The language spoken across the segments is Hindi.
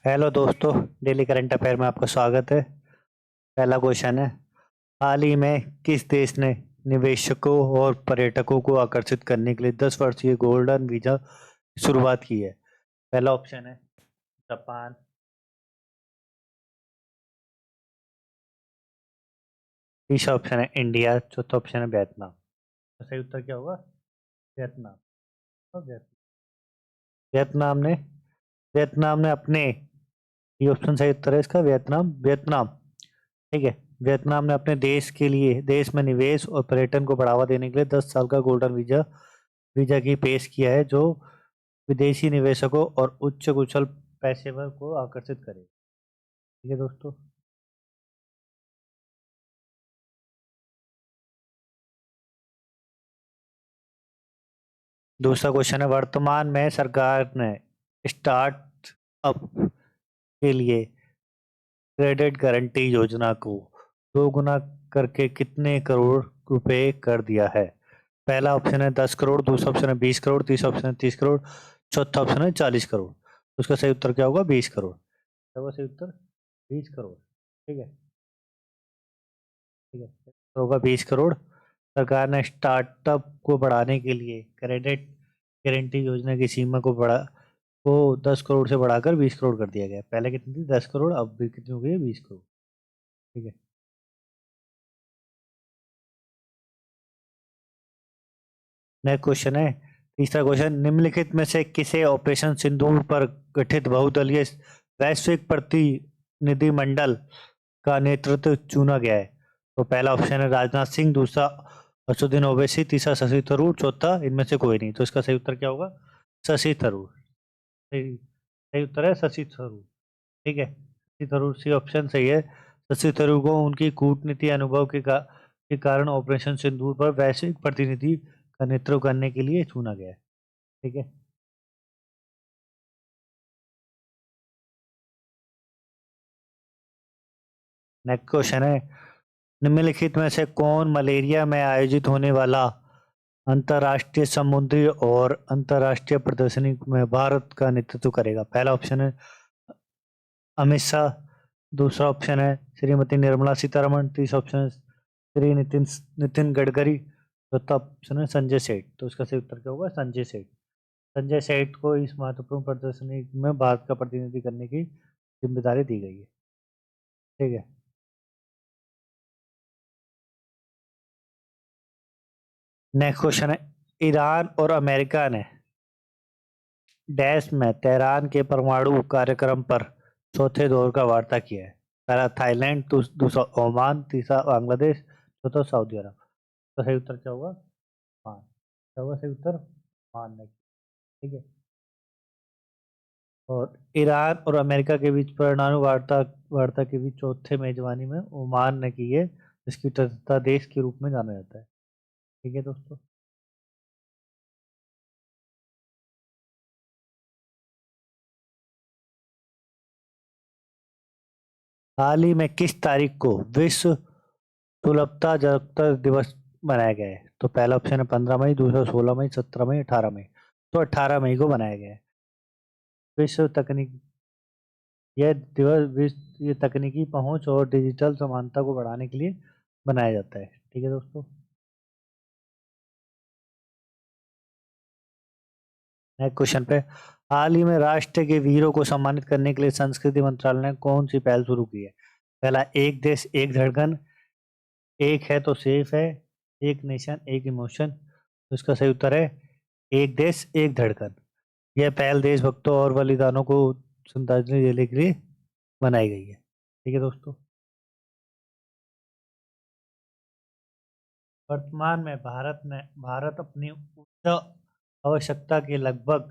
हेलो दोस्तों। डेली करंट अफेयर में आपका स्वागत है। पहला क्वेश्चन है, हाल ही में किस देश ने निवेशकों और पर्यटकों को आकर्षित करने के लिए 10 वर्षीय गोल्डन वीजा की शुरुआत की है? पहला ऑप्शन है जापान, तीसरा ऑप्शन है इंडिया, चौथा ऑप्शन है वियतनाम। तो सही उत्तर क्या होगा? वियतनाम। तो वियतनाम ने वियतनाम ने अपने, ये ऑप्शन सही उत्तर है इसका, वियतनाम वियतनाम। ठीक है। वियतनाम ने अपने देश के लिए देश में निवेश और पर्यटन को बढ़ावा देने के लिए 10 साल का गोल्डन वीजा वीजा की पेश किया है, जो विदेशी निवेशकों और उच्च कुशल पेशेवर को आकर्षित करे। ठीक है दोस्तों। दूसरा क्वेश्चन है, वर्तमान में सरकार ने स्टार्टअप के लिए क्रेडिट गारंटी योजना को दोगुना करके कितने करोड़ रुपए कर दिया है? पहला ऑप्शन है 10 करोड़, दूसरा ऑप्शन है 20 करोड़, तीसरा ऑप्शन है 30 करोड़, चौथा ऑप्शन है 40 करोड़। तो उसका सही उत्तर क्या होगा? 20 करोड़। क्या होगा सही उत्तर? 20 करोड़। ठीक है। ठीक है, तो होगा 20 करोड़। सरकार ने स्टार्टअप को बढ़ाने के लिए क्रेडिट गारंटी योजना की सीमा को 10 करोड़ से बढ़ाकर 20 करोड़ कर दिया गया। पहले कितनी थी? 10 करोड़, अब भी कितनी हो गई है? 20 करोड़। ठीक है। नेक्स्ट क्वेश्चन है, तीसरा क्वेश्चन, निम्नलिखित में से किसे ऑपरेशन सिंदूर पर गठित बहुदलीय वैश्विक प्रतिनिधिमंडल का नेतृत्व चुना गया है? तो पहला ऑप्शन है राजनाथ सिंह, दूसरा असदुद्दीन ओवैसी, तीसरा शशि थरूर, चौथा इनमें से कोई नहीं। तो इसका सही उत्तर क्या होगा? शशि थरूर। सही सही उत्तर है शशि थरूर। ठीक है, शशि थरूर सी ऑप्शन सही है। शशि थरूर को उनकी कूटनीति अनुभव के कारण ऑपरेशन सिंदूर पर वैश्विक प्रतिनिधि का नेतृत्व करने के लिए चुना गया है। ठीक है। नेक्स्ट क्वेश्चन है, निम्नलिखित में से कौन मलेरिया में आयोजित होने वाला अंतर्राष्ट्रीय समुद्री और अंतर्राष्ट्रीय प्रदर्शनी में भारत का नेतृत्व करेगा? पहला ऑप्शन है अमित शाह, दूसरा ऑप्शन है श्रीमती निर्मला सीतारमण, तीसरा ऑप्शन है श्री नितिन गडकरी, चौथा ऑप्शन है संजय सेठ। तो इसका सही उत्तर क्या होगा? संजय सेठ। संजय सेठ को इस महत्वपूर्ण प्रदर्शनी में भारत का प्रतिनिधि करने की जिम्मेदारी दी गई है। ठीक है। नेक्स्ट क्वेश्चन है, ईरान और अमेरिका ने डैश में तेहरान के परमाणु कार्यक्रम पर चौथे दौर का वार्ता किया है? पहला थाईलैंड, दूसरा ओमान, तीसरा बांग्लादेश, चौथा सऊदी अरब। तो सही उत्तर क्या होगा? मान। क्या होगा सही उत्तर? मान नहीं। ठीक है। और ईरान और अमेरिका के बीच परमाणु वार्ता वार्ता के बीच चौथे मेजबानी में ओमान ने की है, जिसकी तटस्थ देश के रूप में जाना जाता है। ठीक है दोस्तों। हाल ही में किस तारीख को विश्व सुलभता जागरूकता दिवस मनाया गया है? तो पहला ऑप्शन है 15 मई, दूसरा 16 मई, 17 मई, 18 मई। तो 18 मई को बनाया गया है। विश्व तकनीक यह दिवस विश्व ये तकनीकी पहुंच और डिजिटल समानता को बढ़ाने के लिए बनाया जाता है। ठीक है दोस्तों। नेक्स्ट क्वेश्चन पे, हाल ही में राष्ट्र के वीरों को सम्मानित करने के लिए संस्कृति मंत्रालय ने कौन सी पहल शुरू की है? पहला एक देश एक धड़कन, एक है तो सेफ है, एक नेशन एक इमोशन। तो इसका सही उत्तर है एक देश एक धड़कन। यह पहल देशभक्तों और बलिदानों को श्रद्धांजलि देने के लिए बनाई गई है। ठीक है दोस्तों। वर्तमान में भारत अपनी ऊर्जा आवश्यकता के लगभग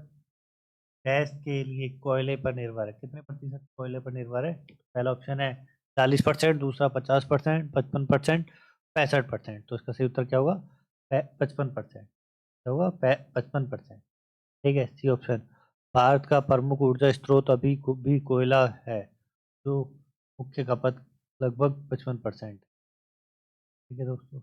गैस के लिए कोयले पर निर्भर है। कितने प्रतिशत कोयले पर निर्भर है? पहला ऑप्शन है 40%, दूसरा 50%, 55%, 65%। तो इसका सही उत्तर क्या होगा? 55%। क्या होगा? 55%। ठीक है, सी ऑप्शन। भारत का प्रमुख ऊर्जा स्रोत अभी भी कोयला है, जो मुख्य खपत लगभग 55%। ठीक है दोस्तों।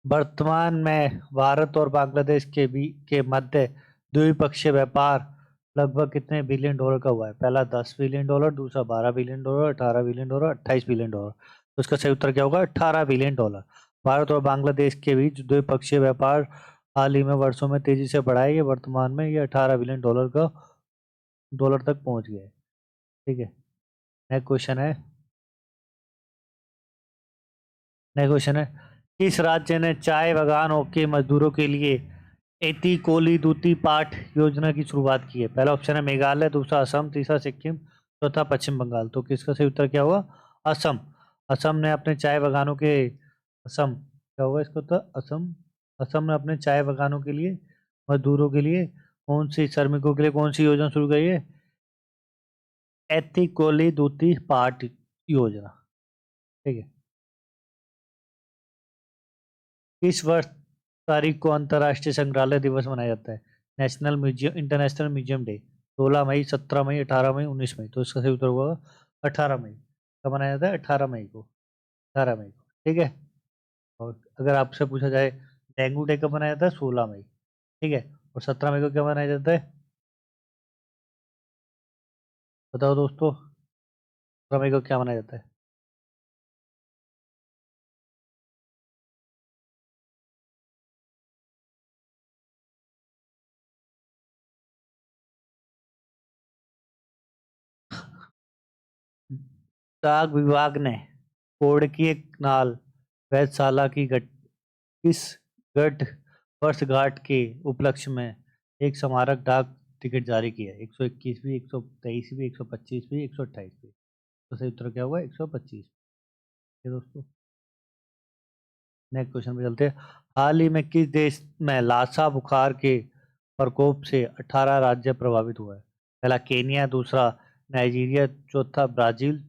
वर्तमान में भारत और बांग्लादेश के मध्य द्विपक्षीय व्यापार लगभग कितने बिलियन डॉलर का हुआ है? पहला 10 बिलियन डॉलर, दूसरा 12 billion dollar, 18 billion dollar, 28 billion dollar. तो इसका सही उत्तर क्या होगा? 18 बिलियन डॉलर। भारत और बांग्लादेश के बीच द्विपक्षीय व्यापार हाल ही में वर्षों में तेजी से बढ़ा है। ये वर्तमान में ये 18 बिलियन डॉलर तक पहुंच गया है। ठीक है, नेक्स्ट क्वेश्चन है। किस राज्य ने चाय बागानों के मजदूरों के लिए एती कोली दूती पाठ योजना की शुरुआत की है? पहला ऑप्शन है मेघालय, दूसरा असम, तीसरा सिक्किम, चौथा पश्चिम बंगाल। तो किसका सही उत्तर क्या हुआ? असम। असम ने अपने चाय बागानों के असम क्या होगा इसका उत्तर? असम। असम ने अपने चाय बागानों के लिए मजदूरों के लिए कौन सी श्रमिकों के लिए कौन सी योजना शुरू करी है? एती कोली दूती पाठ योजना। ठीक है। किस वर्ष तारीख को अंतर्राष्ट्रीय संग्रहालय दिवस मनाया जाता है? International museum day. 16 मई, 17 मई, 18 मई, 19 मई। तो इसका सही उत्तर होगा 18 मई। कब मनाया जाता है? 18 मई को। 18 मई को। ठीक है। और अगर आपसे पूछा जाए डेंगू डे कब मनाया जाता है? 16 मई। ठीक है। और 17 मई को क्या मनाया जाता है? बताओ दोस्तों, 17 मई को क्या मनाया जाता है? डाक विभाग ने कोड़की नाल वेधशाला की किस गढ़ वर्षगांठ के उपलक्ष्य में एक स्मारक डाक टिकट जारी किया है? 121वीं, 123वीं, 125वीं, 128वीं। तो सही उत्तर क्या होगा? 125। दोस्तों, नेक्स्ट क्वेश्चन पे चलते हैं। हाल ही में किस देश में लासा बुखार के प्रकोप से 18 राज्य प्रभावित हुआ है? पहला केनिया, दूसरा नाइजीरिया, चौथा ब्राजील,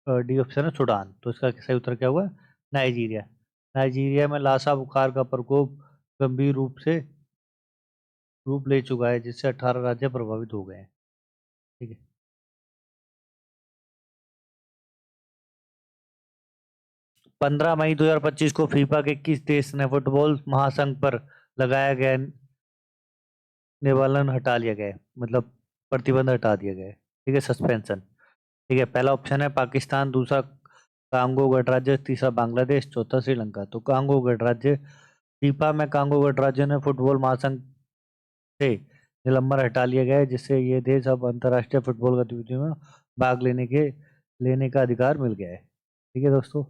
डी ऑप्शन है सूडान। तो इसका सही उत्तर क्या हुआ? नाइजीरिया। नाइजीरिया में लासा बुखार का प्रकोप गंभीर रूप ले चुका है, जिससे 18 राज्य प्रभावित हो गए हैं। ठीक है। 15 मई 2025 को फीफा के किस देश ने फुटबॉल महासंघ पर लगाया गया निबंधन हटा लिया गया है? मतलब प्रतिबंध हटा दिया गया है। ठीक है, सस्पेंशन। ठीक है। पहला ऑप्शन है पाकिस्तान, दूसरा कांगो गणराज्य, तीसरा बांग्लादेश, चौथा श्रीलंका। तो कांगो गणराज्य। फीफा में कांगो गणराज्य ने फुटबॉल महासंघ से निलंबन हटा लिया गया है, जिससे ये देश अब अंतर्राष्ट्रीय फुटबॉल गतिविधियों में भाग लेने का अधिकार मिल गया है। ठीक है दोस्तों,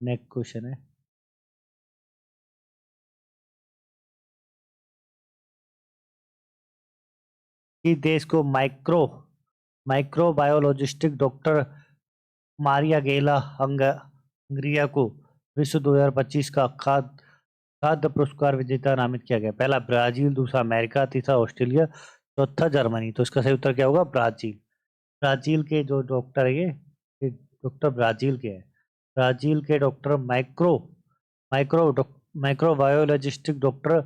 नेक्स्ट क्वेश्चन है। कि देश को माइक्रोबायोलॉजिस्ट डॉक्टर मारिया गेला हंगरिया को विश्व 2025 का खाद्य पुरस्कार विजेता नामित किया गया? पहला ब्राजील, दूसरा अमेरिका, तीसरा ऑस्ट्रेलिया, चौथा जर्मनी। तो इसका सही उत्तर क्या होगा? ब्राजील। ब्राजील के जो डॉक्टर है ये डॉक्टर ब्राजील के हैं। ब्राजील के doctor micro microbiologist doctor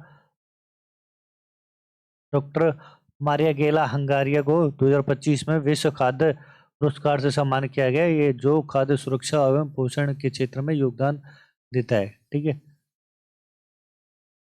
doctor Maria गेला हंगारिया को 2025 में विश्व खाद्य पुरस्कार से सम्मानित किया गया। ये जो खाद्य सुरक्षा एवं पोषण के क्षेत्र में योगदान देता है। ठीक है।